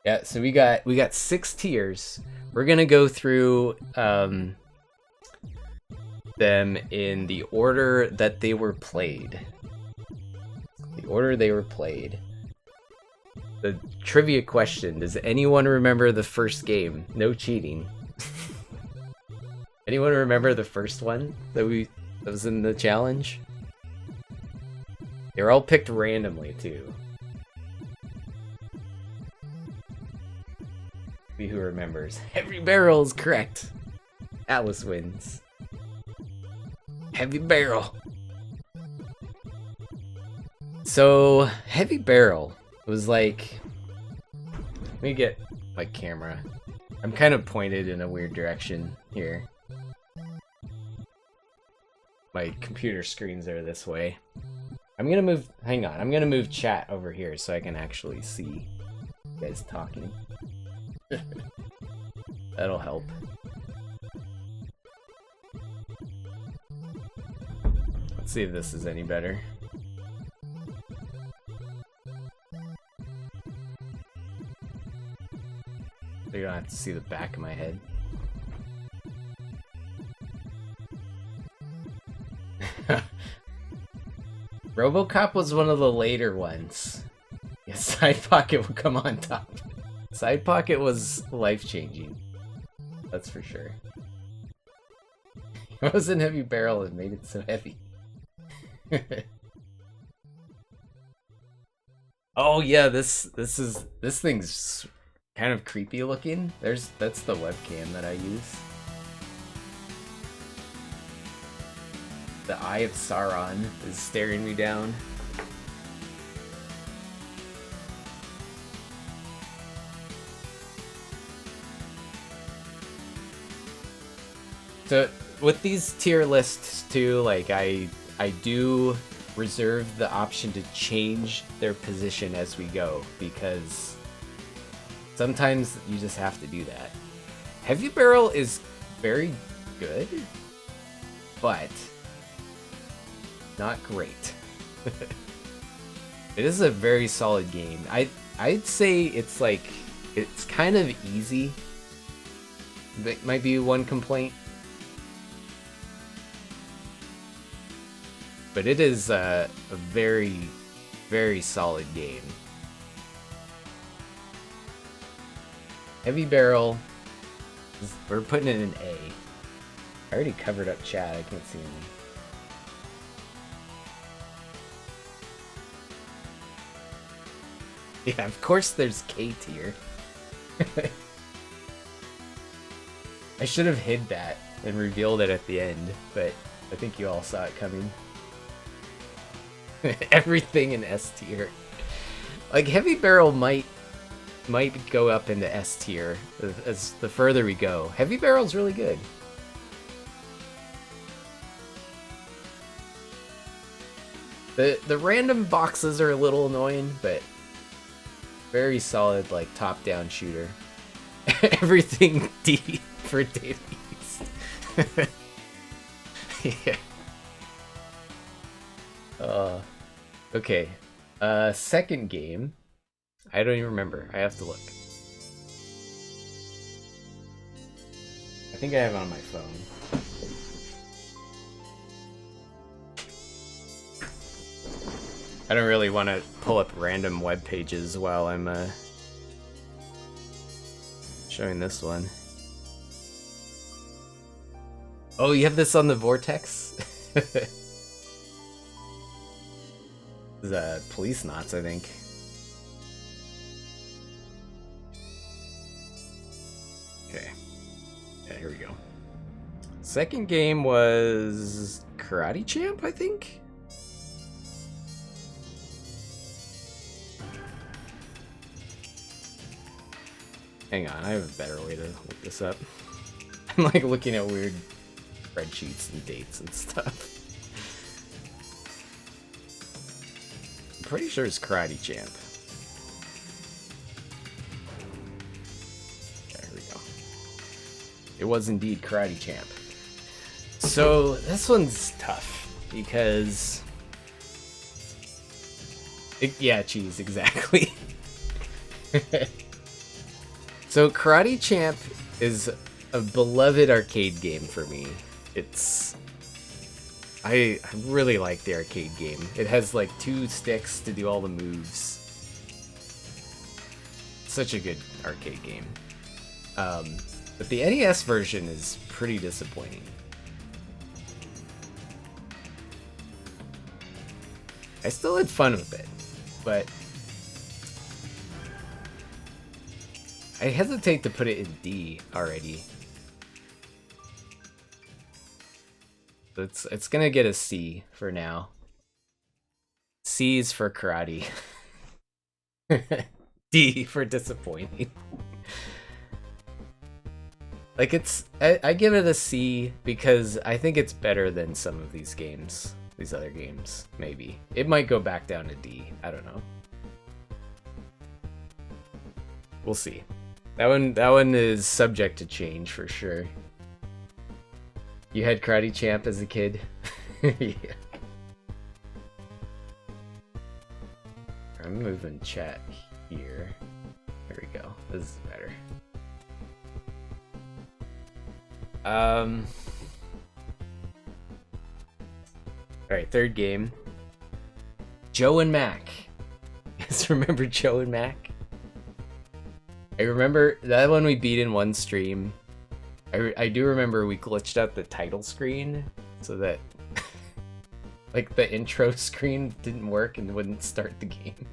Yeah, so we got 6 tiers. We're gonna go through them in the order that they were played. The order they were played. The trivia question: does anyone remember the first game? No cheating. Anyone remember the first one that was in the challenge? They were all picked randomly too. See who remembers. Heavy Barrel is correct. Atlas wins. Heavy Barrel. So, Heavy Barrel was like... Let me get my camera. I'm kind of pointed in a weird direction here. My computer screens are this way. I'm gonna move... Hang on. I'm gonna move chat over here so I can actually see you guys talking. That'll help. Let's see if this is any better. You don't have to see the back of my head. Robocop was one of the later ones. Yeah, Side Pocket will come on top. Side Pocket was life-changing. That's for sure. It wasn't Heavy Barrel that made it so heavy. Oh yeah, this thing's kind of creepy looking. That's the webcam that I use. The Eye of Sauron is staring me down. So with these tier lists too, like I do reserve the option to change their position as we go, because sometimes you just have to do that. Heavy Barrel is very good, but not great. It is a very solid game. I'd say it's kind of easy. That might be one complaint. But it is a very, very solid game. Heavy Barrel, we're putting it in A. I already covered up chat, I can't see anything. Yeah, of course there's K tier. I should have hid that and revealed it at the end, but I think you all saw it coming. Everything in S tier. Like Heavy Barrel might go up into S tier as the further we go. Heavy Barrel's really good. The random boxes are a little annoying, but very solid, like top-down shooter. Everything D for Davies. Yeah. Okay. Second game. I don't even remember. I have to look. I think I have it on my phone. I don't really want to pull up random web pages while I'm showing this one. Oh, you have this on the Vortex? This is Police Knots, I think. Okay. Yeah, here we go. Second game was Karate Champ, I think? Hang on, I have a better way to look this up. I'm like looking at weird spreadsheets and dates and stuff. I'm pretty sure it's Karate Champ. Okay, here we go. It was indeed Karate Champ. So this one's tough because... yeah, cheese, exactly. So Karate Champ is a beloved arcade game for me. I really like the arcade game. It has like 2 sticks to do all the moves. Such a good arcade game. But the NES version is pretty disappointing. I still had fun with it, but I hesitate to put it in D already. It's gonna get a C for now. C is for karate. D for disappointing. Like I give it a C because I think it's better than some of these games. These other games, maybe. It might go back down to D. I don't know. We'll see. That one is subject to change for sure. You had Karate Champ as a kid? Yeah. I'm moving chat here. There we go. This is better. Alright, third game. Joe and Mack. You guys remember Joe and Mack? I remember that one we beat in one stream. I do remember we glitched out the title screen so that like the intro screen didn't work and wouldn't start the game.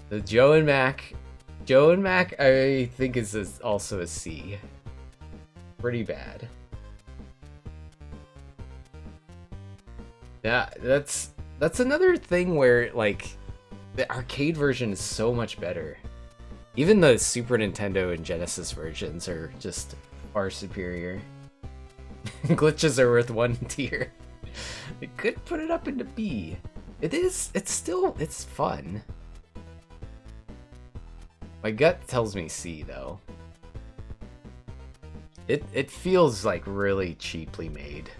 The Joe and Mack I think is also a C. Pretty bad. Yeah, that's another thing where like the arcade version is so much better. Even the Super Nintendo and Genesis versions are just far superior. Glitches are worth 1 tier. They could put it up into B. It's fun. My gut tells me C though. It feels like really cheaply made.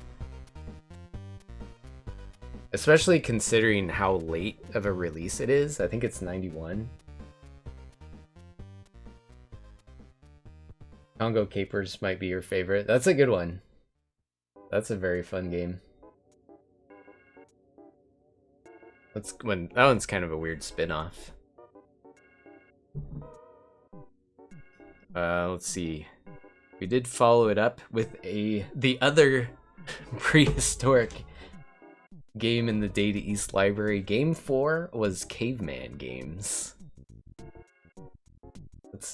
Especially considering how late of a release it is. I think it's 91. Congo Capers might be your favorite. That's a good one. That's a very fun game. That one's kind of a weird spin-off. Let's see. We did follow it up with the other prehistoric game in the Data East library. Game 4 was Caveman Games.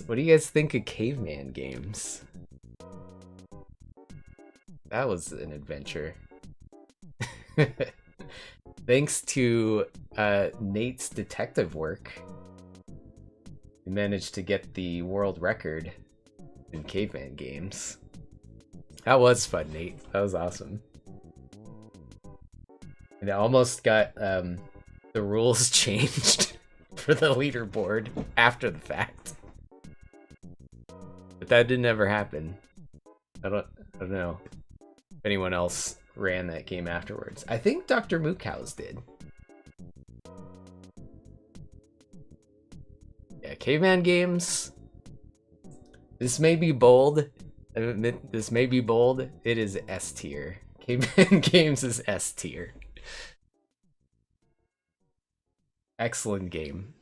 What do you guys think of Caveman Games? That was an adventure. Thanks to Nate's detective work, we managed to get the world record in Caveman Games. That was fun, Nate. That was awesome. And I almost got the rules changed for the leaderboard after the fact. But that didn't ever happen. I don't know if anyone else ran that game afterwards. I think Dr. Mookhouse did. Yeah, Caveman Games. This may be bold. I admit this may be bold. It is S tier. Caveman Games is S tier. Excellent game.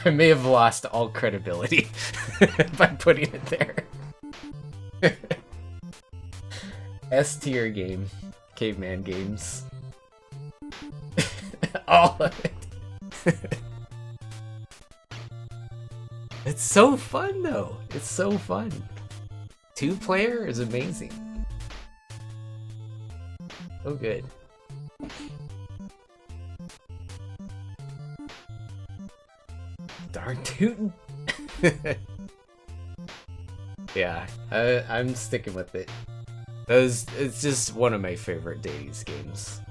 I may have lost all credibility by putting it there. S tier game. Caveman Games. All of it. It's so fun though. It's so fun. 2-player is amazing. So good. Darn tootin'. Yeah, I'm sticking with it. It's just one of my favorite Days games.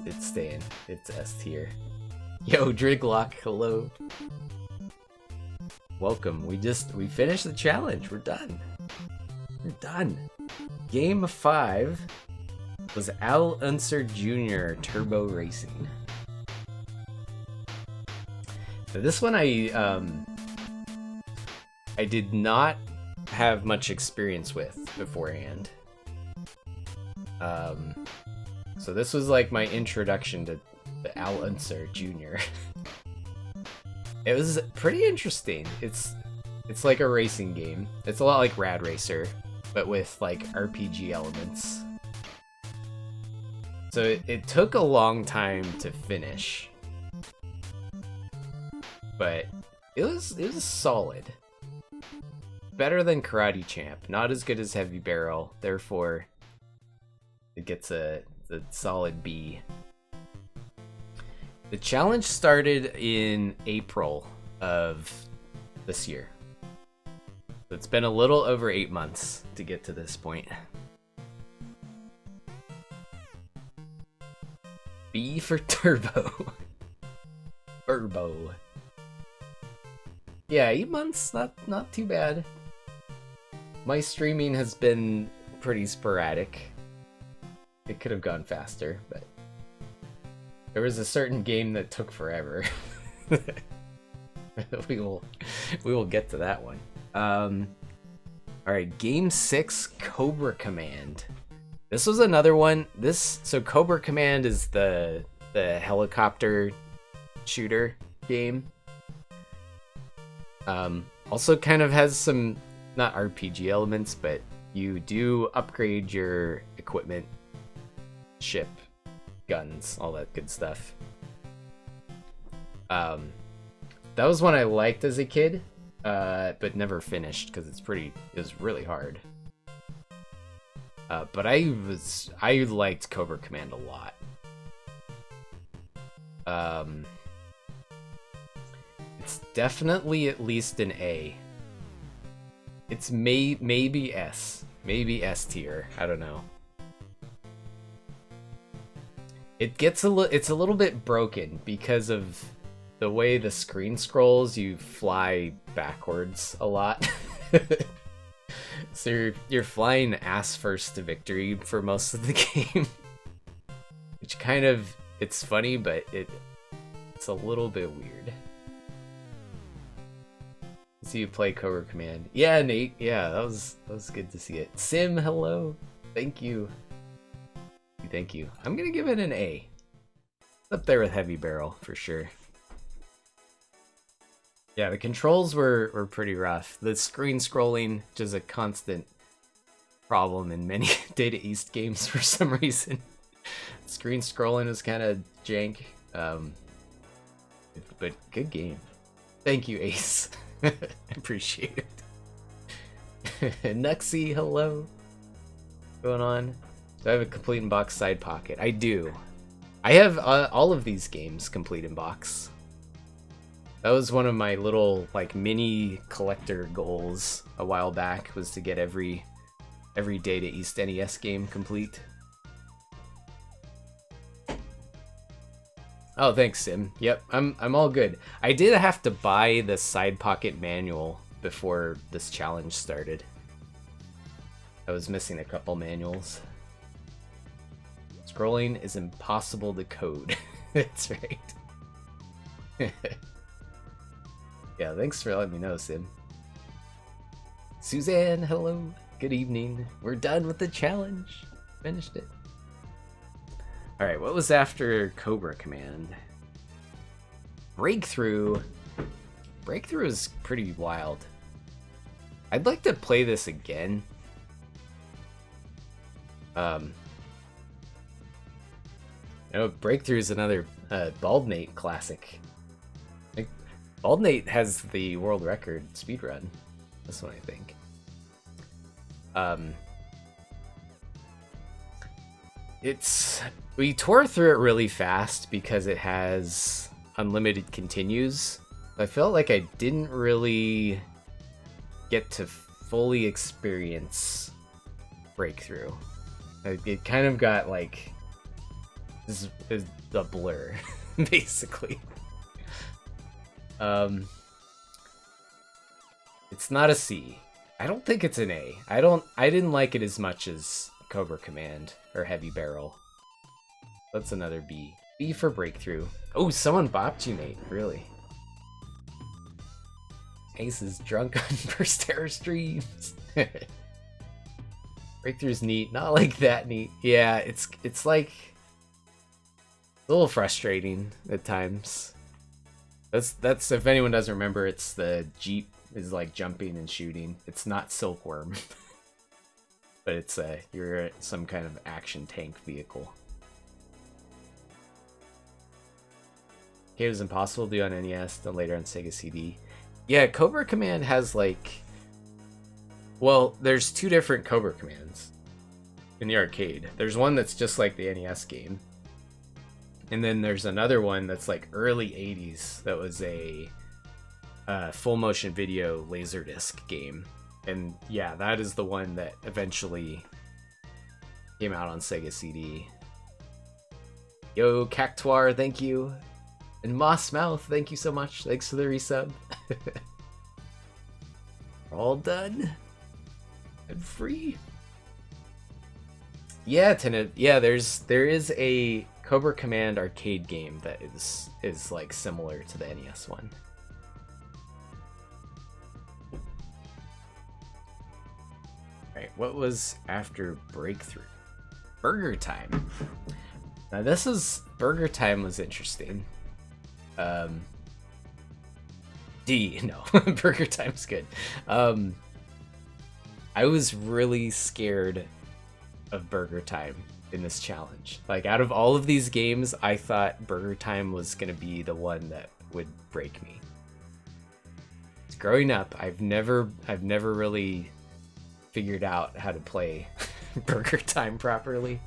It's staying. It's S tier. Yo, Driglock, hello. Welcome. We finished the challenge. We're done. We're done. Game 5 was Al Unser Jr. Turbo Racing. So this one I did not have much experience with beforehand. So this was like my introduction to the Al Unser Jr. It was pretty interesting. It's like a racing game. It's a lot like Rad Racer, but with like RPG elements. So it took a long time to finish, but it was solid. Better than Karate Champ. Not as good as Heavy Barrel. Therefore, it gets a solid B. The challenge started in April of this year. So it's been a little over 8 months to get to this point. B for Turbo. Turbo. Yeah, 8 months, not too bad. My streaming has been pretty sporadic. It could have gone faster, but there was a certain game that took forever. we will get to that one. All right, Game 6, Cobra Command. This was another one. So Cobra Command is the helicopter shooter game. Also kind of has some, not RPG elements, but you do upgrade your equipment, ship, guns, all that good stuff. That was one I liked as a kid, but never finished because it was really hard. But I liked Cobra Command a lot. It's definitely at least an A. It's maybe S. Maybe S tier. I don't know. It's a little bit broken because of the way the screen scrolls. You fly backwards a lot. So you're flying ass first to victory for most of the game. Which kind of, it's funny, but it's a little bit weird. See you play Cobra Command. Yeah, Nate. Yeah, that was good to see it. Sim, hello. Thank you. Thank you. I'm gonna give it an A. It's up there with Heavy Barrel for sure. Yeah, the controls were pretty rough. The screen scrolling, which is a constant problem in many Data East games for some reason. Screen scrolling was kind of jank, but good game. Thank you, Ace. Appreciate it. Nuxie, hello. What's going on? Do I have a complete in box side pocket? I do. I have all of these games complete in box. That was one of my little like mini collector goals a while back, was to get every Data East NES game complete. Oh, thanks, Sim. Yep, I'm all good. I did have to buy the side pocket manual before this challenge started. I was missing a couple manuals. Scrolling is impossible to code. That's right. Yeah, thanks for letting me know, Sim. Suzanne, hello. Good evening. We're done with the challenge. Finished it. Alright, what was after Cobra Command? Breakthrough. Breakthrough is pretty wild. I'd like to play this again. Breakthrough is another Bald Nate classic. Bald Nate has the world record speedrun. That's what I think. We tore through it really fast because it has unlimited continues. I felt like I didn't really get to fully experience Breakthrough. It kind of got like this is a blur, basically. It's not a C. I don't think it's an A. I didn't like it as much as Cobra Command, or Heavy Barrel. That's another B. B for breakthrough. Oh, someone bopped you, Nate. Really? Ace is drunk on First Terror streams. Breakthrough's neat. Not like that neat. Yeah, it's like a little frustrating at times. That's if anyone doesn't remember, it's the Jeep is like jumping and shooting. It's not Silkworm. But it's you're some kind of action tank vehicle. It was impossible to do on NES, then later on Sega CD. Yeah, Cobra Command has like... Well, there's two different Cobra Commands in the arcade. There's one that's just like the NES game. And then there's another one that's like early 80s that was a full motion video Laserdisc game. And yeah, that is the one that eventually came out on Sega CD. Yo, Cactuar, thank you. And Moss Mouth, thank you so much. Thanks for the resub. We're all done. And free. Yeah, Tenet. Yeah, there is a Cobra Command arcade game that is like similar to the NES one. Right, what was after Breakthrough? Burger Time. Now Burger Time was interesting. D, no. Burger Time's good. I was really scared of Burger Time in this challenge. Like, out of all of these games, I thought Burger Time was gonna be the one that would break me. Growing up, I've never really figured out how to play Burger Time properly.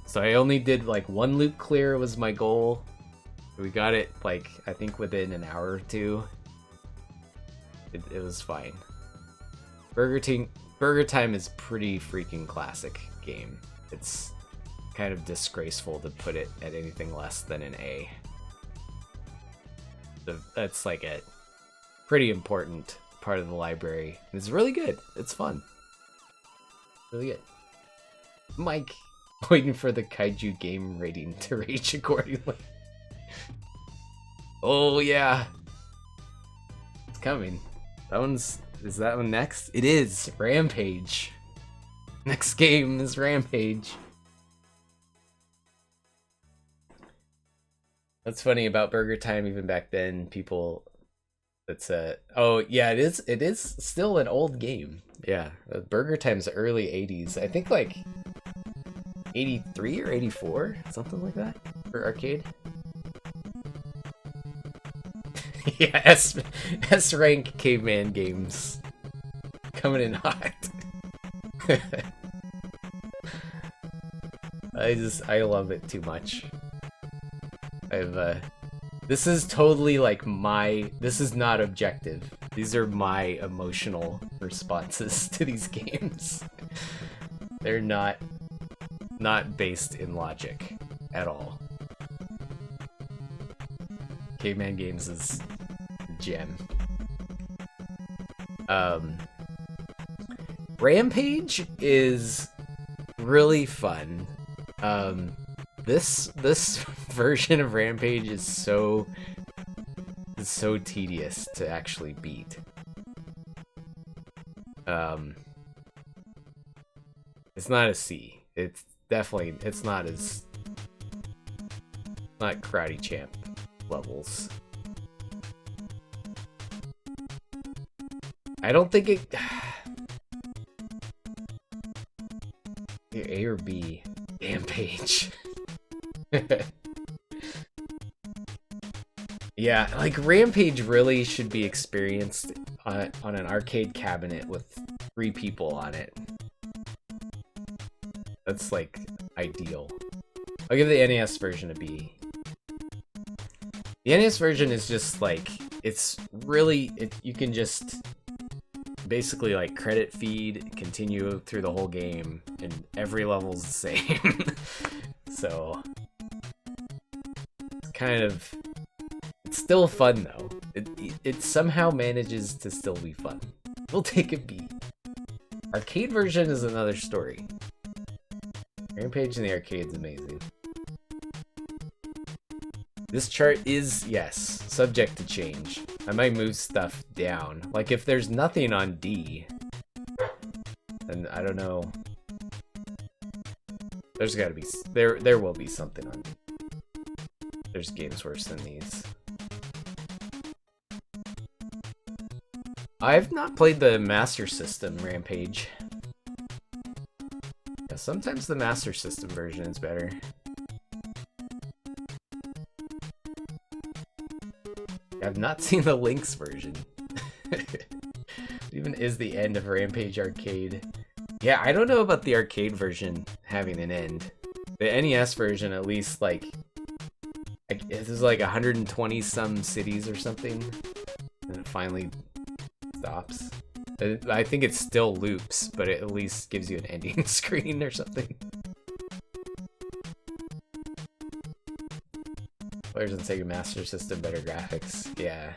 So I only did like one loop clear was my goal. We got it like I think within an hour or two. It was fine. Burger Time is pretty freaking classic game. It's kind of disgraceful to put it at anything less than an A. So that's like a pretty important part of the library. It's really good. It's fun. Really good. Mike, waiting for the kaiju game rating to rage accordingly. Oh yeah, it's coming. Is that one next? It is Rampage. Next game is Rampage. That's funny about Burger Time. Even back then, people. It's oh yeah, it is still an old game. Yeah, Burger Time's early 80s. I think like 83 or 84, something like that for arcade. Yeah, S rank caveman games coming in hot. I love it too much. This is totally like this is not objective. These are my emotional responses to these games. They're not based in logic at all. Caveman Games is gem. Rampage is really fun. This version of Rampage is so tedious to actually beat. It's not a C. It's not Karate Champ levels. I don't think it. A or B. Rampage. Yeah, like Rampage really should be experienced on an arcade cabinet with 3 people on it. That's like ideal. I'll give the NES version a B. The NES version is just like, it's really, you can just basically like credit feed, continue through the whole game, and every level's the same. So it's kind of, it's still fun though. It somehow manages to still be fun. We'll take a B. Arcade version is another story. Rampage in the arcade's amazing. This chart is, yes, subject to change. I might move stuff down. Like if there's nothing on D, then I don't know. There's gotta be, there will be something on D. There's games worse than these. I've not played the Master System Rampage. Yeah, sometimes the Master System version is better. I've not seen the Lynx version. Even is the end of Rampage Arcade. Yeah, I don't know about the arcade version having an end. The NES version, at least, like, it was like 120 some cities or something, and it finally stops. I think it still loops, but it at least gives you an ending screen or something. Players on Sega Master System, better graphics. Yeah.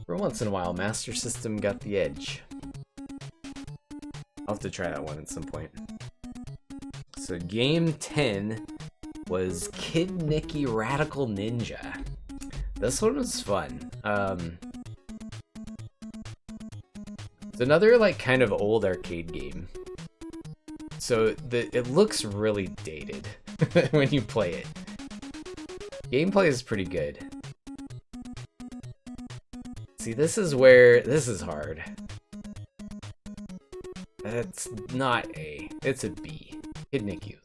For once in a while, Master System got the edge. I'll have to try that one at some point. So game 10 was Kid Nikki Radical Ninja. This one was fun. It's another like kind of old arcade game. So it looks really dated when you play it. Gameplay is pretty good. See, this is where this is hard. It's not A, it's a B. Kid Nikki.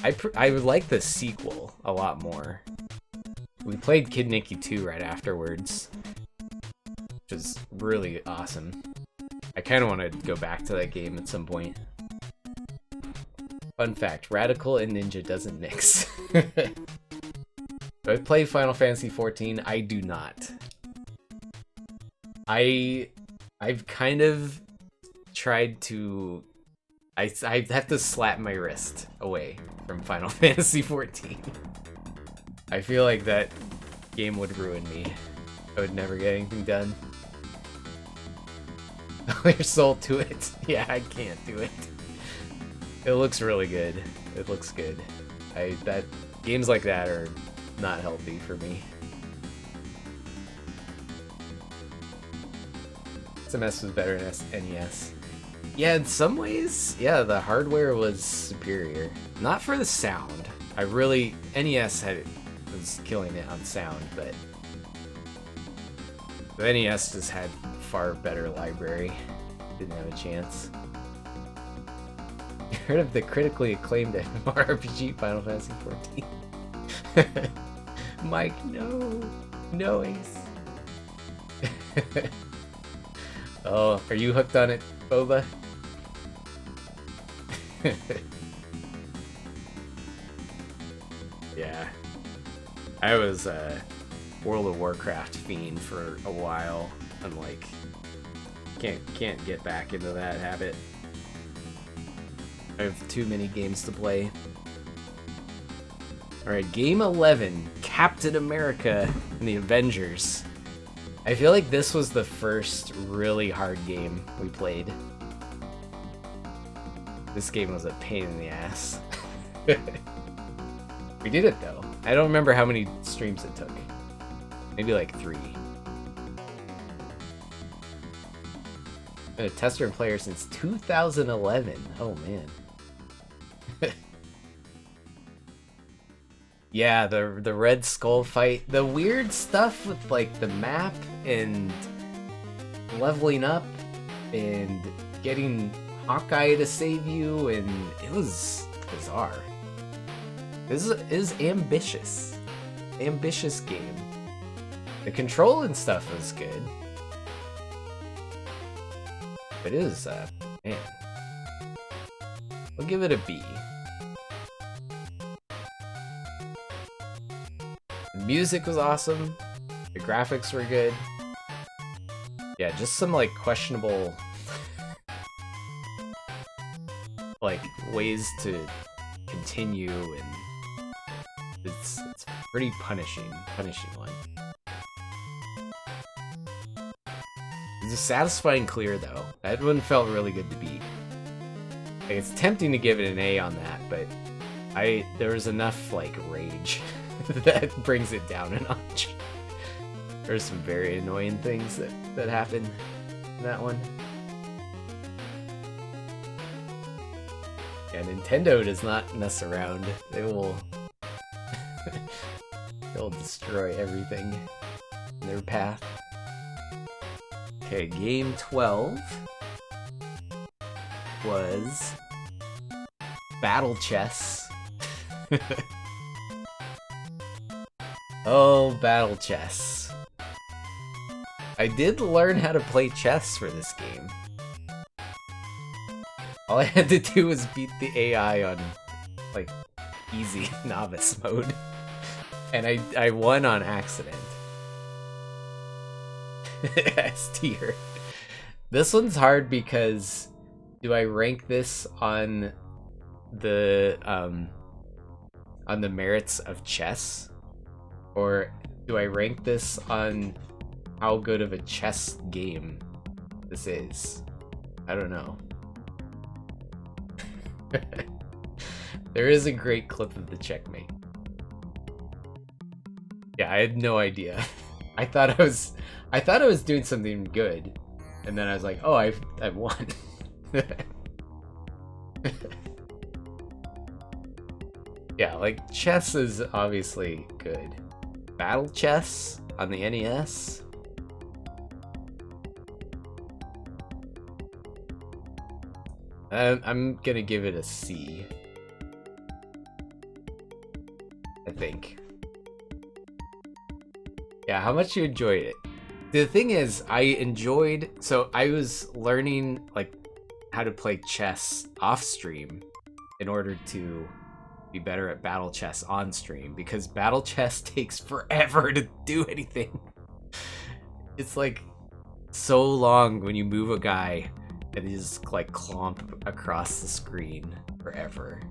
I would like the sequel a lot more. We played Kid Nikki 2 right afterwards, which is really awesome. I kind of want to go back to that game at some point. Fun fact, Radical and Ninja doesn't mix. Do I play Final Fantasy XIV? I do not. I've kind of tried to... I have to slap my wrist away from Final Fantasy XIV. I feel like that game would ruin me. I would never get anything done. Your soul to it. Yeah, I can't do it. It looks really good. It looks good. Games like that are not healthy for me. SMS was better than NES. Yeah, in some ways, yeah, the hardware was superior. Not for the sound. NES was killing it on sound, but the NES just had far better library. Didn't have a chance. You heard of the critically acclaimed MMORPG Final Fantasy XIV? Mike, no. Noise. Oh, are you hooked on it, Boba? Yeah. I was a World of Warcraft fiend for a while. I'm like, can't get back into that habit. I have too many games to play. Alright, game 11, Captain America and the Avengers. I feel like this was the first really hard game we played. This game was a pain in the ass. We did it though. I don't remember how many streams it took. Maybe like 3. Been a tester and player since 2011. Oh man. Yeah, the Red Skull fight. The weird stuff with like the map and leveling up and getting Hawkeye to save you, and it was bizarre. This is ambitious. Ambitious game. The control and stuff was good. But it is, man. I'll give it a B. The music was awesome. The graphics were good. Yeah, just some like questionable like ways to continue, and it's pretty punishing one. It's a satisfying clear though. That one felt really good to beat. Like, it's tempting to give it an A on that, but there was enough like rage that brings it down a notch. There's some very annoying things that happen in that one. Yeah, Nintendo does not mess around. They'll destroy everything in their path. Okay, game 12 was Battle Chess. Oh, Battle Chess. I did learn how to play chess for this game. All I had to do was beat the AI on, like, easy novice mode. And I won on accident. S tier. This one's hard because do I rank this on the merits of chess? Or do I rank this on how good of a chess game this is? I don't know. There is a great clip of the checkmate. Yeah, I had no idea. I thought I was doing something good, and then I was like, oh, I've won. Yeah, like chess is obviously good. Battle Chess on the NES. I'm gonna give it a C. I think. Yeah, how much you enjoyed it? The thing is, I was learning like how to play chess off stream in order to be better at Battle Chess on stream, because Battle Chess takes forever to do anything. It's like so long when you move a guy and you just like clomp across the screen forever.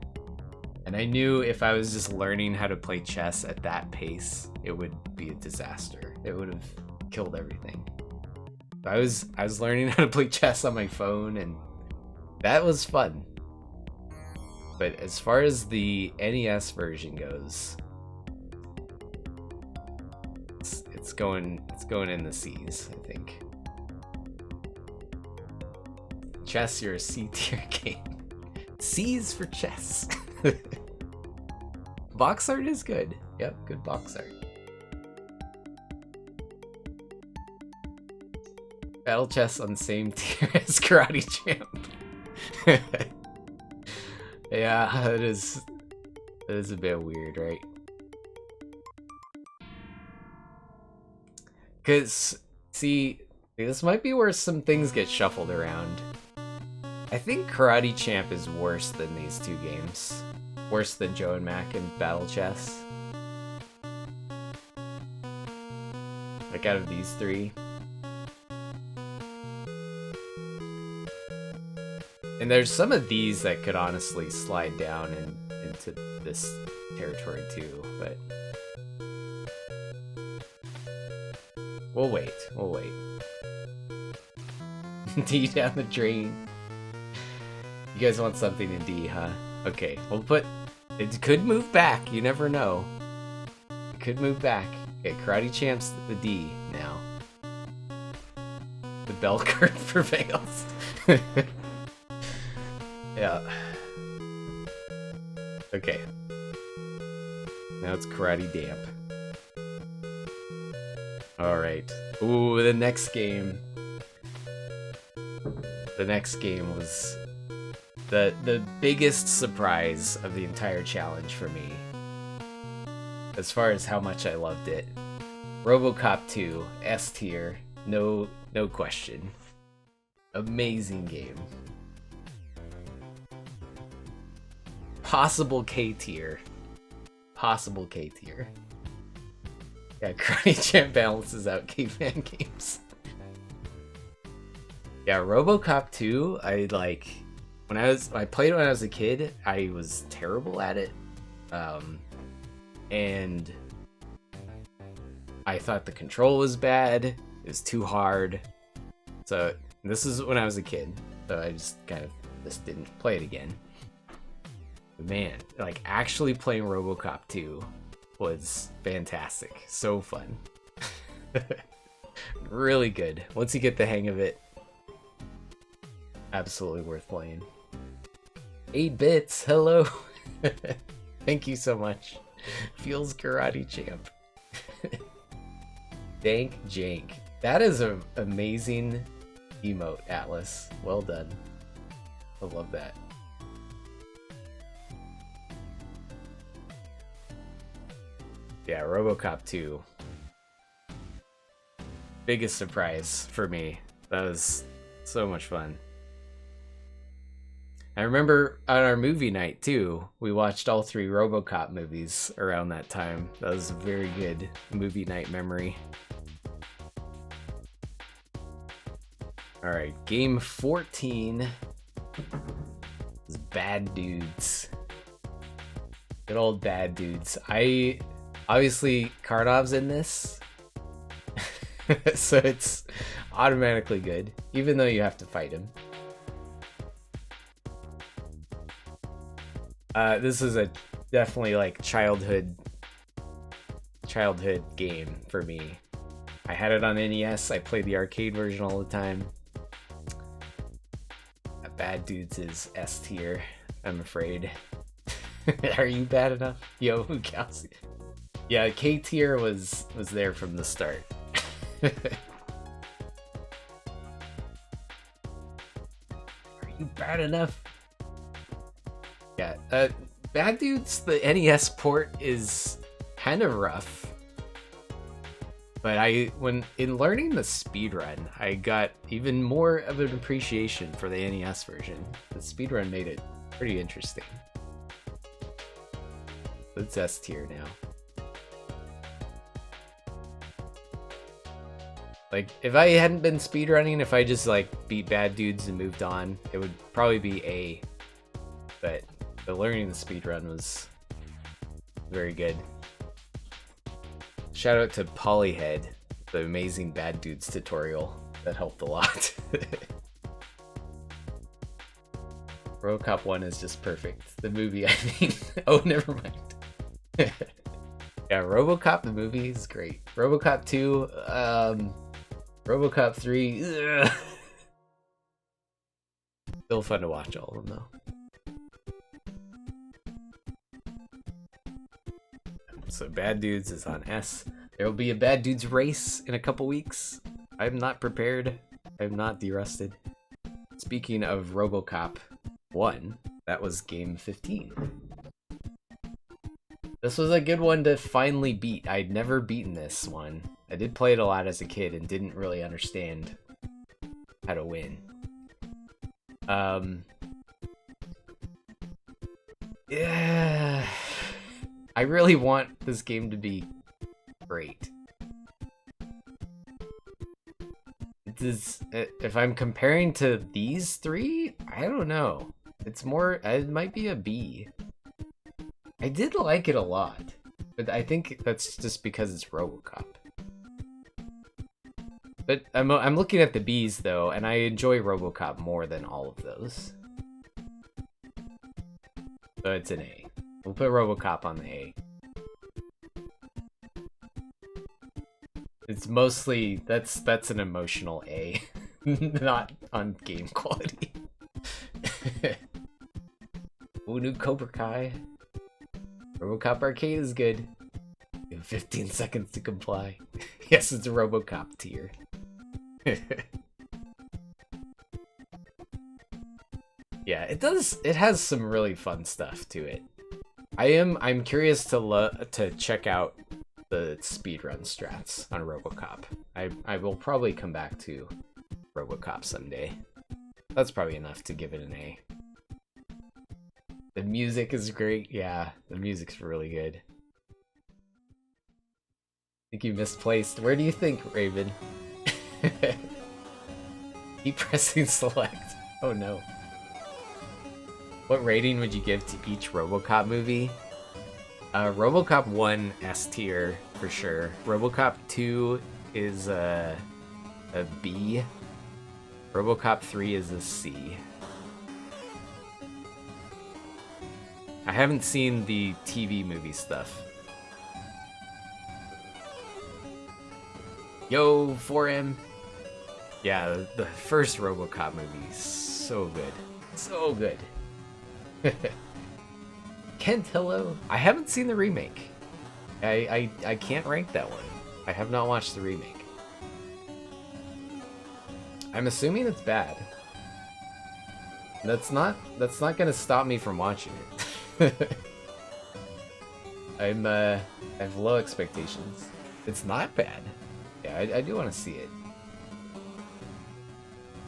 And I knew if I was just learning how to play chess at that pace, it would be a disaster. It would have killed everything. I was learning how to play chess on my phone, and that was fun. But as far as the NES version goes, it's going in the C's, I think. Chess, you're a C tier game. C's for chess. Box art is good. Yep, good box art. Battle Chess on same tier as Karate Champ. Yeah, that is a bit weird, right? Cause see, this might be where some things get shuffled around. I think Karate Champ is worse than these two games. Worse than Joe and Mack and Battle Chess. Like out of these three. And there's some of these that could honestly slide down into this territory too, but we'll wait. D down the drain. You guys want something in D, huh? Okay, we'll put... It could move back, you never know. It could move back. Okay, Karate Champ's the D now. The bell curve prevails. Yeah. Okay. Now it's Karate Damp. Alright. Ooh, the next game. The next game was the biggest surprise of the entire challenge for me. As far as how much I loved it. Robocop 2, S tier, no question. Amazing game. Possible K tier. Possible K tier. Yeah, Karate Champ balances out caveman games. Yeah, Robocop 2, I played it when I was a kid. I was terrible at it. And I thought the control was bad. It was too hard. So this is when I was a kid, so I just kind of just didn't play it again. But man, like actually playing Robocop 2 was fantastic. So fun. Really good. Once you get the hang of it, absolutely worth playing. 8 bits, hello. Thank you so much. Feels Karate Champ. Dank Jank. That is an amazing emote, Atlas. Well done. I love that. Yeah, Robocop 2. Biggest surprise for me. That was so much fun. I remember on our movie night too, we watched all 3 Robocop movies around that time. That was a very good movie night memory. Alright, game 14 is Bad Dudes. Good old Bad Dudes. Obviously, Karnov's in this, so it's automatically good, even though you have to fight him. This is a definitely like childhood game for me. I had it on NES. I played the arcade version all the time. Bad Dudes is S tier, I'm afraid. Are you bad enough? Yo, who counts? Yeah, K tier was there from the start. Are you bad enough? Yeah, Bad Dudes, the NES port is kind of rough. But when in learning the speedrun, I got even more of an appreciation for the NES version. The speedrun made it pretty interesting. It's S tier now. Like, if I hadn't been speedrunning, if I just like beat Bad Dudes and moved on, it would probably be A. But the learning the speedrun was very good. Shout out to Polyhead, the amazing Bad Dudes tutorial. That helped a lot. Robocop 1 is just perfect. The movie, I mean. Oh, never mind. Yeah, Robocop, the movie, is great. Robocop 2, Robocop 3, ugh. Still fun to watch all of them, though. So Bad Dudes is on S. There will be a Bad Dudes race in a couple weeks. I'm not prepared. I'm not derusted. Speaking of Robocop 1, that was game 15. This was a good one to finally beat. I'd never beaten this one. I did play it a lot as a kid and didn't really understand how to win. Yeah. I really want this game to be great. If I'm comparing to these 3, I don't know. It's more, it might be a B. I did like it a lot, but I think that's just because it's Robocop. But I'm looking at the Bs though, and I enjoy Robocop more than all of those. So it's an A. We'll put Robocop on the A. It's mostly, that's an emotional A, not on game quality. Ooh, new Cobra Kai. Robocop Arcade is good. You have 15 seconds to comply. Yes, it's a Robocop tier. Yeah, it has some really fun stuff to it. I'm curious to check out the speedrun strats on Robocop. I will probably come back to Robocop someday. That's probably enough to give it an A. The music is great. Yeah, the music's really good. I think you misplaced. Where do you think, Raven? Keep pressing select. Oh no. What rating would you give to each Robocop movie? Robocop 1 S tier for sure. Robocop 2 is a B. Robocop 3 is a C. I haven't seen the TV movie stuff. Yo, 4M. Yeah, the first Robocop movie is so good. So good. Kent, hello. I haven't seen the remake. I can't rank that one. I have not watched the remake. I'm assuming it's bad. That's not gonna stop me from watching it. I have low expectations. It's not bad. Yeah, I do want to see it.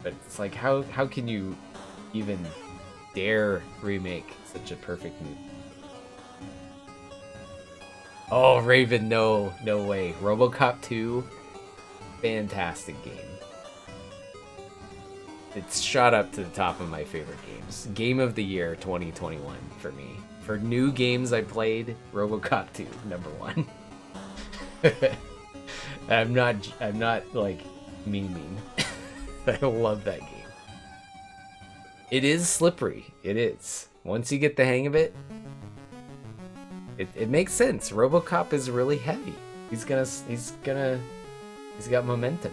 But it's like, how can you even dare remake such a perfect movie? Oh, Raven, no way. Robocop 2, fantastic game. It's shot up to the top of my favorite games. Game of the year 2021 for me. For new games I played, Robocop 2, number 1. I'm not like memeing. I love that game. It is slippery. It is. Once you get the hang of it, it makes sense. Robocop is really heavy. He's got momentum.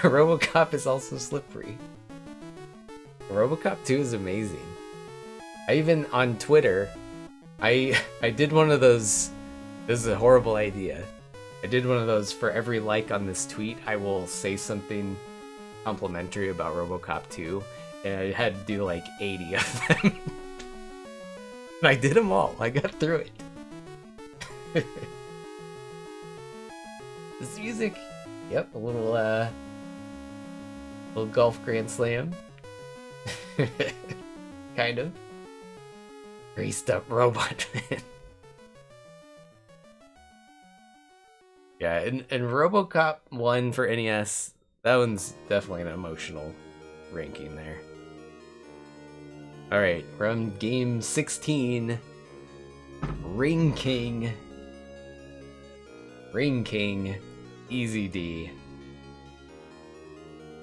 Robocop is also slippery. Robocop 2 is amazing. I even on Twitter, I did one of those. This is a horrible idea. I did one of those. For every like on this tweet, I will say something complimentary about Robocop 2, and I had to do like 80 of them. And I did them all. I got through it. This music, yep, a little golf grand slam. Kind of. Greased up robot man. Yeah, and Robocop 1 for NES, that one's definitely an emotional ranking there. Alright, we're on game 16. Ring King. Ring King. Easy D.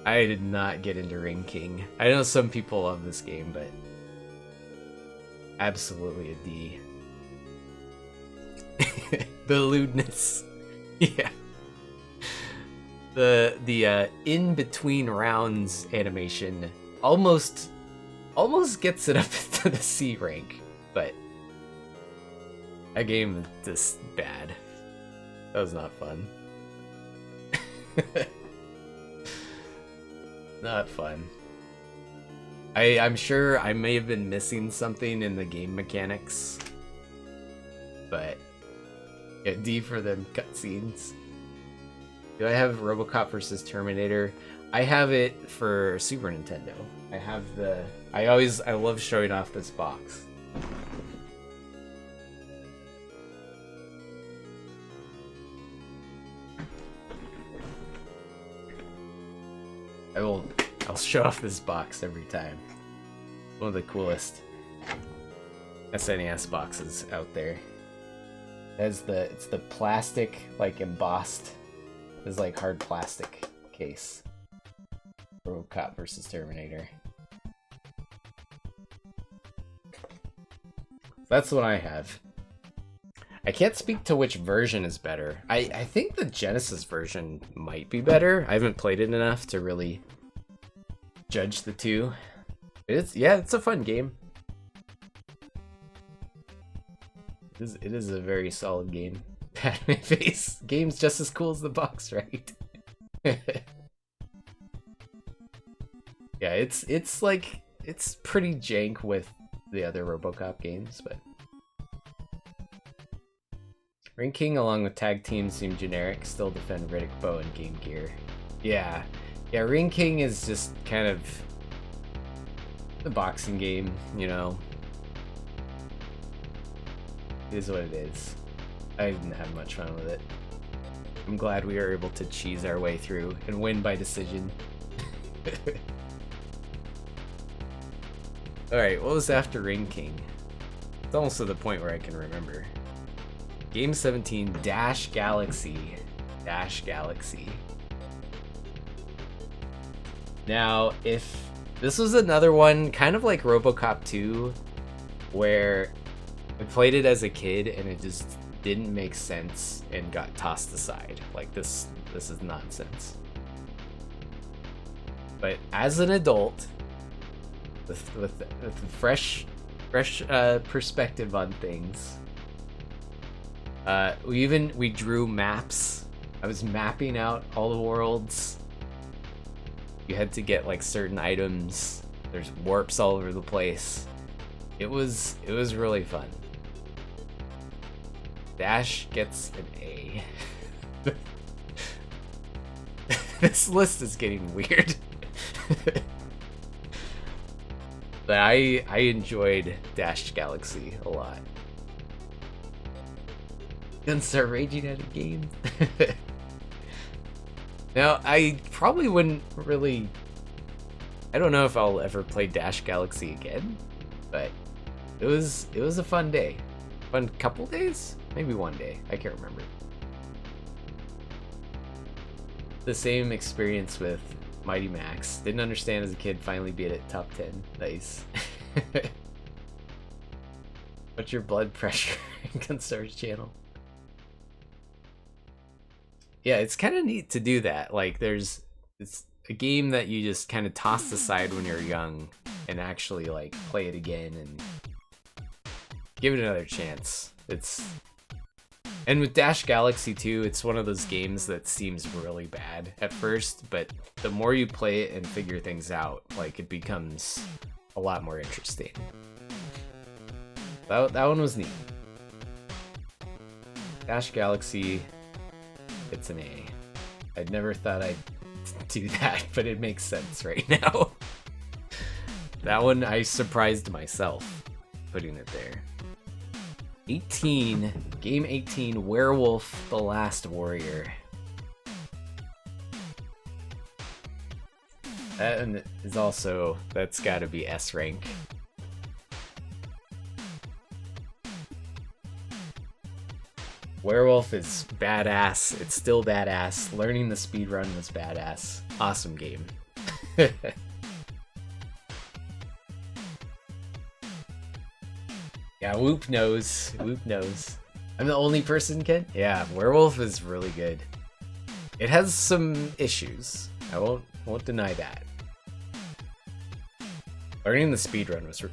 I did not get into Ring King. I know some people love this game, but absolutely a D. The lewdness. Yeah. The in between rounds animation almost gets it up to the C rank, but that game is just bad. That was not fun. Not fun. I'm sure I may have been missing something in the game mechanics, but yeah, D for them cutscenes. Do I have Robocop versus Terminator? I have it for Super Nintendo. I have the. I love showing off this box. I'll show off this box every time. One of the coolest SNES boxes out there. It's the plastic, like embossed, it's like hard plastic case. Robocop versus Terminator. That's what I have. I can't speak to which version is better. I think the Genesis version might be better. I haven't played it enough to really judge the two. It's a fun game. It is a very solid game. Pat my face. Game's just as cool as the box, right? Yeah, it's pretty jank with the other Robocop games, but Ring King along with tag teams seem generic. Still defend Riddick Bowe and Game Gear. Yeah, Ring King is just kind of the boxing game, you know. It is what it is. I didn't have much fun with it. I'm glad we were able to cheese our way through and win by decision. Alright, what was after Ring King? It's almost to the point where I can remember. Game 17, Dash Galaxy. Dash Galaxy. Now, if this was another one, kind of like Robocop 2, where I played it as a kid and it just didn't make sense and got tossed aside. Like, this is nonsense. But as an adult, with a fresh perspective on things, we drew maps. I was mapping out all the worlds. You had to get like certain items. There's warps all over the place. It was really fun. Dash gets an A. This list is getting weird. But I enjoyed Dash Galaxy a lot. Gonna start raging at a game. Now, I probably wouldn't really... I don't know if I'll ever play Dash Galaxy again, but it was a fun day. Fun couple days? Maybe one day. I can't remember. The same experience with Mighty Max. Didn't understand as a kid, finally beat it top 10. Nice. What's your blood pressure? Gunstar's channel. Yeah, it's kind of neat to do that. Like, it's a game that you just kind of tossed aside when you're young and actually, like, play it again and give it another chance. And with Dash Galaxy 2, it's one of those games that seems really bad at first, but the more you play it and figure things out, like, it becomes a lot more interesting. That one was neat. Dash Galaxy, it's an A. I'd never thought I'd do that, but it makes sense right now. That one, I surprised myself putting it there. 18, game 18, Werewolf: The Last Warrior. That is also, that's gotta be S rank. Werewolf is badass. It's still badass. Learning the speedrun was badass. Awesome game. Yeah, Whoop knows. Whoop knows. I'm the only person, Ken? Yeah, Werewolf is really good. It has some issues. I won't deny that. Learning the speedrun was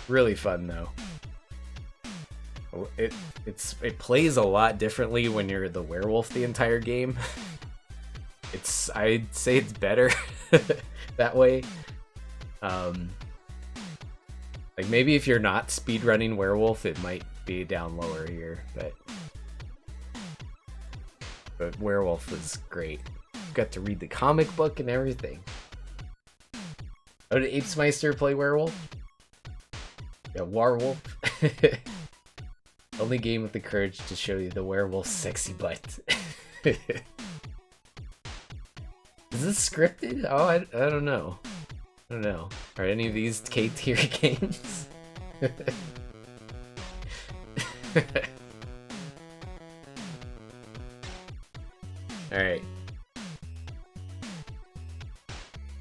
really fun, though. It plays a lot differently when you're the werewolf the entire game. I'd say it's better that way. Like, maybe if you're not speedrunning werewolf, it might be down lower here, but werewolf was great. Got to read the comic book and everything. Oh, did Apesmeister play werewolf? Yeah, Warwolf. Only game with the courage to show you the werewolf's sexy butt. Is this scripted? Oh, I don't know. I don't know. Are any of these K-tier games? Alright.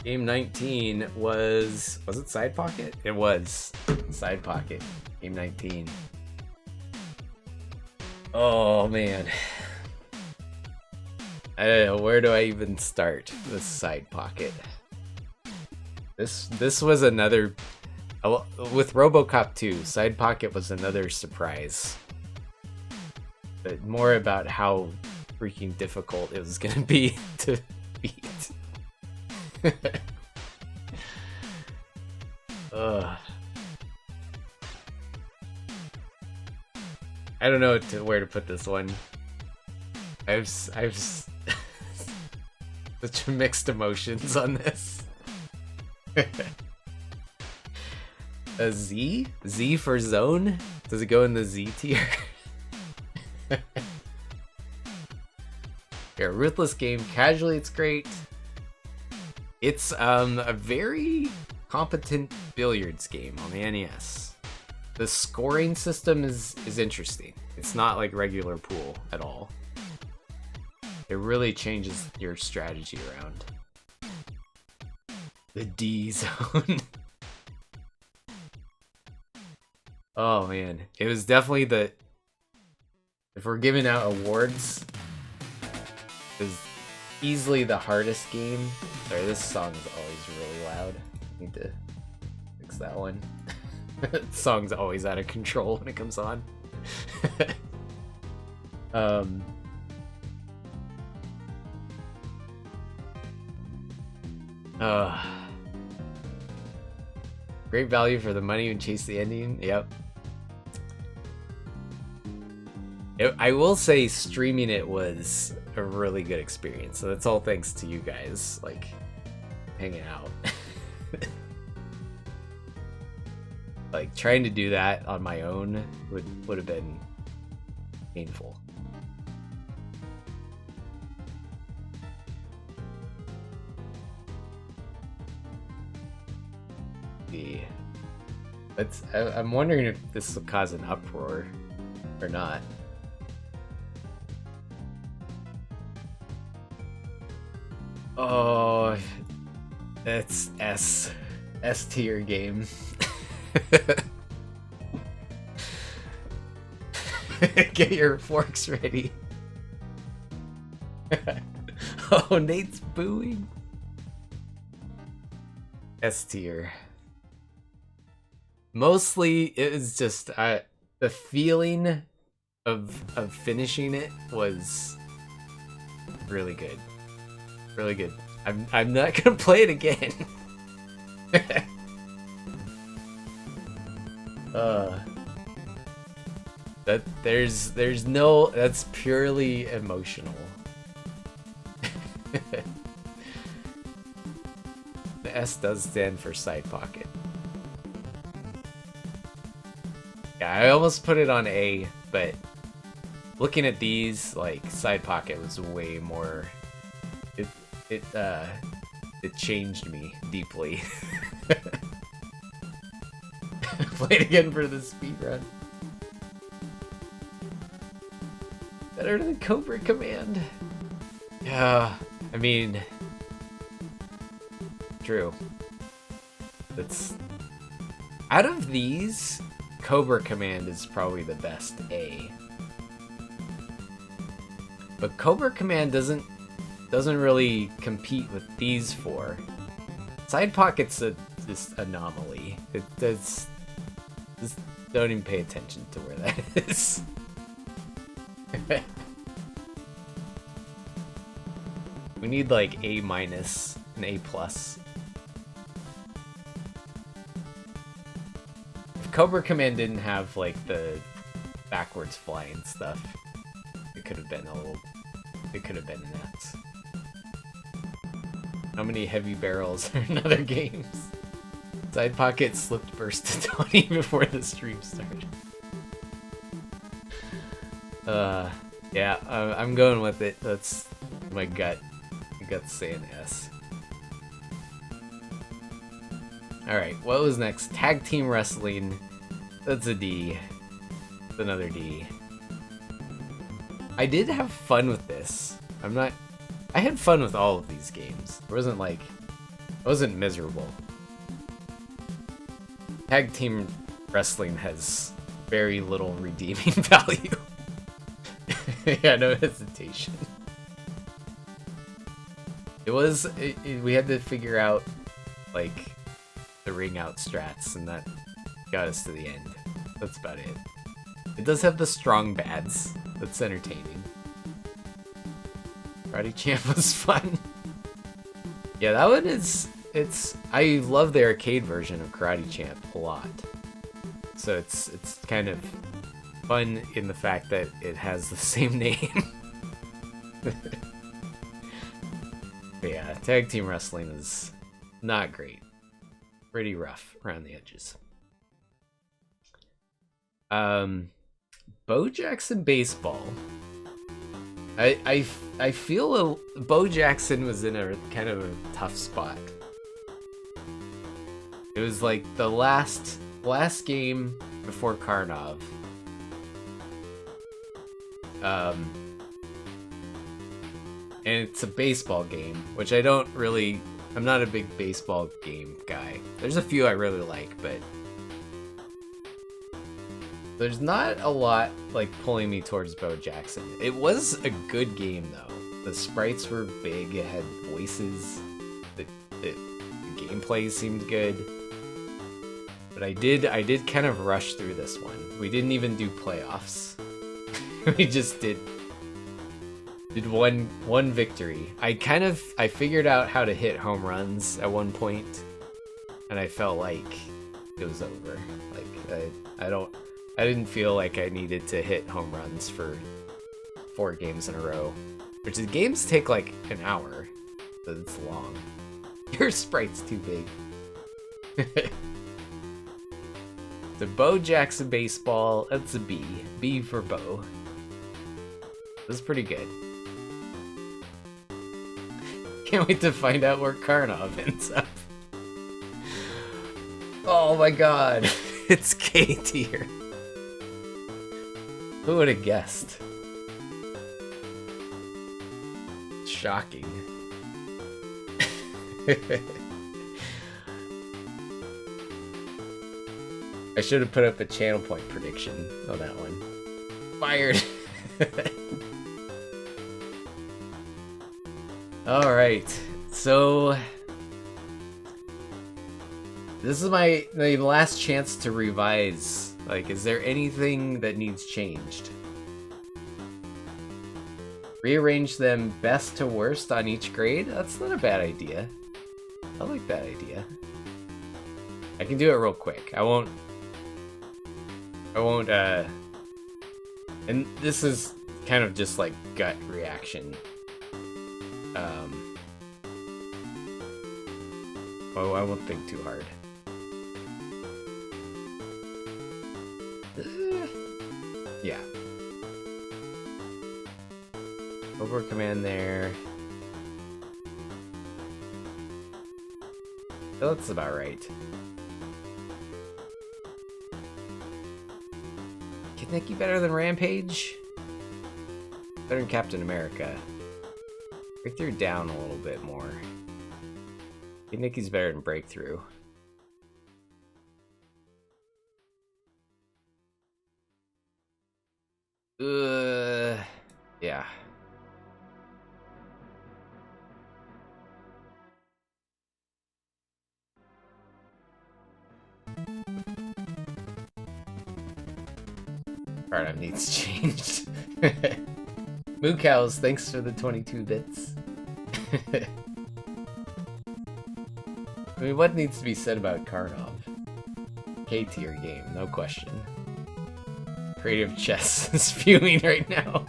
Game 19 was it Side Pocket? It was Side Pocket. Game 19. Oh man. I don't know, where do I even start with Side Pocket? This was another, with Robocop 2, Side Pocket was another surprise. But more about how freaking difficult it was gonna be to beat. Ugh. I don't know where to put this one. I've such mixed emotions on this. A Z? Z for zone? Does it go in the Z tier? Yeah, Ruthless game. Casually, it's great. It's a very competent billiards game on the NES. The scoring system is interesting. It's not like regular pool at all. It really changes your strategy around. The D zone. Oh man, it was definitely the. If we're giving out awards, it was easily the hardest game. Sorry, this song is always really loud. Need to fix that one. Song's always out of control when it comes on. Great value for the money and chase the ending. Yep. I will say streaming it was a really good experience. So that's all thanks to you guys, like, hanging out. Like, trying to do that on my own would have been painful. I'm wondering if this will cause an uproar or not. Oh, that's S tier game. Get your forks ready. Oh, Nate's booing. S tier. Mostly, it was just the feeling of finishing it was really good. Really good. I'm not gonna play it again. There's no, that's purely emotional. The S does stand for side pocket. Yeah, I almost put it on A, but looking at these, like, side pocket was way more. It changed me deeply. Play it again for the speedrun. Better than Cobra Command. Yeah, I mean, true. That's out of these, Cobra Command is probably the best A. But Cobra Command doesn't really compete with these four. Side pocket's this anomaly. Just don't even pay attention to where that is. We need like A minus and A plus. If Cobra Command didn't have like the backwards flying stuff, it could have been an S. How many heavy barrels are in other games? Side pocket slipped burst to Tony before the stream started. Yeah, I'm going with it. That's my gut. My gut's saying S. Alright, what was next? Tag team wrestling. That's a D. That's another D. I did have fun with this. I had fun with all of these games. It wasn't like, I wasn't miserable. Tag team wrestling has very little redeeming value. Yeah, no hesitation. We had to figure out, like, the ring out strats, and that got us to the end. That's about it. It does have the strong bads. That's entertaining. Karate Champ was fun. Yeah, that one is... I love the arcade version of Karate Champ a lot. So it's kind of fun in the fact that it has the same name. But yeah, tag team wrestling is not great. Pretty rough around the edges. Bo Jackson baseball. I feel Bo Jackson was in a kind of a tough spot. It was like the last game before Karnov. And it's a baseball game, which I'm not a big baseball game guy. There's a few I really like, but there's not a lot like pulling me towards Bo Jackson. It was a good game though. The sprites were big, it had voices, the gameplay seemed good. But I did kind of rush through this one. We didn't even do playoffs. We just did one victory. I figured out how to hit home runs at one point, and I felt like it was over. Like I didn't feel like I needed to hit home runs for 4 games in a row. Which the games take like an hour, but it's long. Your sprite's too big. The Bo Jackson baseball, that's a B. B for Bo. That's pretty good. Can't wait to find out where Karnov ends up. Oh my god, it's K tier. Who would have guessed? Shocking. I should have put up a channel point prediction on that one. Fired. Alright, so this is my last chance to revise. Like, is there anything that needs changed? Rearrange them best to worst on each grade? That's not a bad idea. I like that idea. I can do it real quick. I won't, and this is kind of just like gut reaction. Oh, I won't think too hard. Yeah. Cobra Command there. So that's about right. Is Nikki better than Rampage? Better than Captain America. Breakthrough down a little bit more. I think Nikki's better than Breakthrough. Yeah. Paradigm needs changed. Moo Cows, thanks for the 22 bits. I mean, what needs to be said about Karnov? K-tier game, no question. Creative Chess is fuming right now.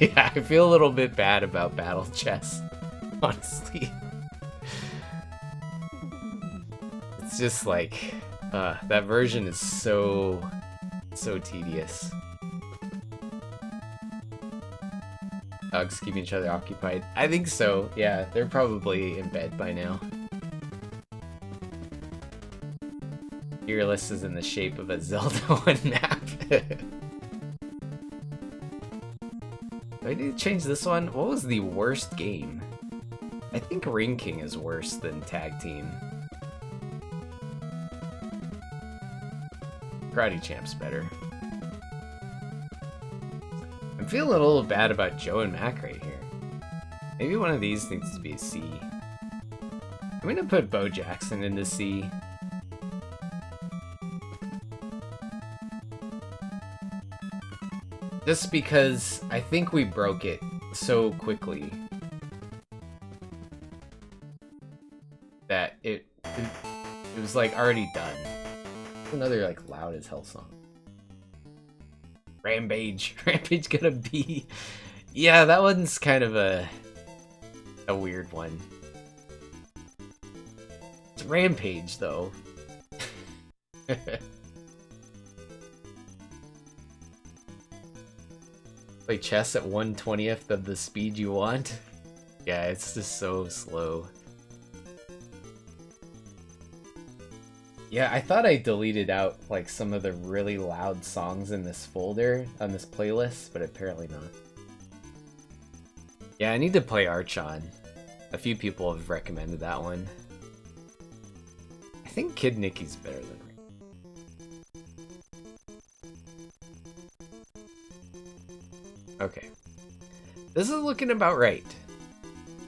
Yeah, I feel a little bit bad about Battle Chess, honestly. It's just like, that version is so tedious. Dogs keep each other occupied. I think so, yeah, they're probably in bed by now. Your list is in the shape of a Zelda 1 map. Do I need to change this one? What was the worst game? I think Ring King is worse than Tag Team. Karate Champ's better. I'm feeling a little bad about Joe and Mack right here. Maybe one of these needs to be a C. I'm gonna put Bo Jackson into C. Just because I think we broke it so quickly that it was like already done. Another like loud as hell song. Rampage. Rampage gonna be. Yeah, that one's kind of a weird one. It's Rampage though. Play chess at 1/20th of the speed you want? Yeah, it's just so slow. Yeah, I thought I deleted out like some of the really loud songs in this folder on this playlist, but apparently not. Yeah, I need to play Archon. A few people have recommended that one. I think Kid Nikki's better than Okay. This is looking about right.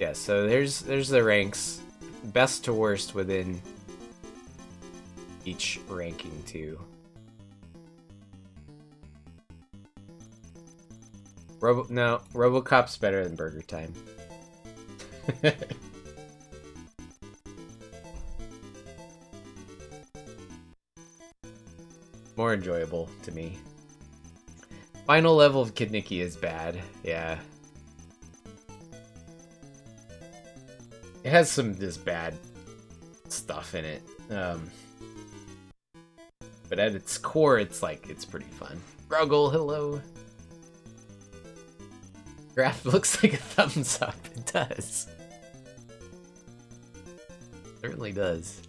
Yeah, so there's the ranks. Best to worst within each ranking too. Robocop's better than Burger Time. More enjoyable to me. Final level of Kid Nikki is bad, yeah. It has some just bad stuff in it. But at its core, it's pretty fun. Ruggle, hello. Graph looks like a thumbs up. It does. Certainly does.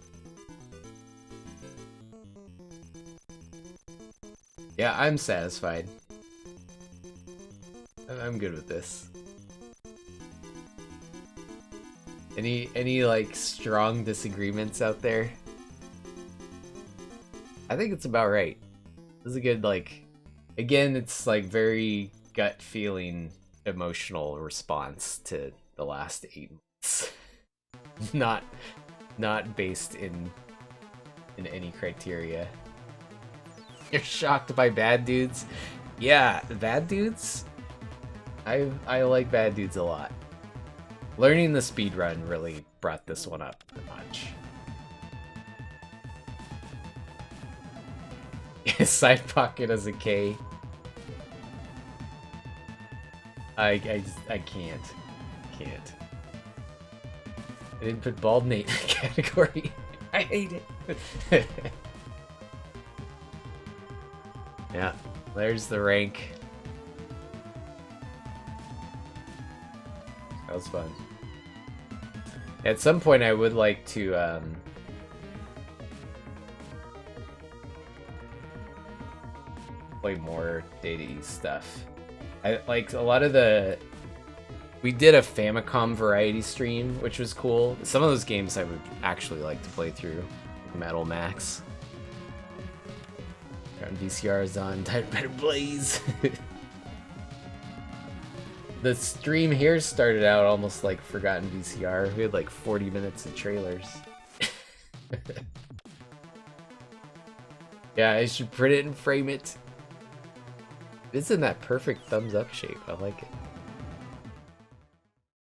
Yeah, I'm satisfied. I'm good with this. Any like strong disagreements out there? I think it's about right. This is a good, like, again, it's like very gut feeling emotional response to the last 8 months. not based in any criteria. You're shocked by Bad Dudes? Yeah, Bad Dudes? I like Bad Dudes a lot. Learning the speedrun really brought this one up a bunch. Side pocket as a K. I can't. Can't. I didn't put Bald Nate in the category. I hate it. Yeah, there's the rank. That was fun. At some point I would like to play more Data East stuff. I like a lot of the... We did a Famicom variety stream, which was cool. Some of those games I would actually like to play through. Metal Max. VCR is on. Better Blaze. The stream here started out almost like Forgotten VCR. We had like 40 minutes of trailers. Yeah, I should print it and frame it. It's in that perfect thumbs up shape. I like it.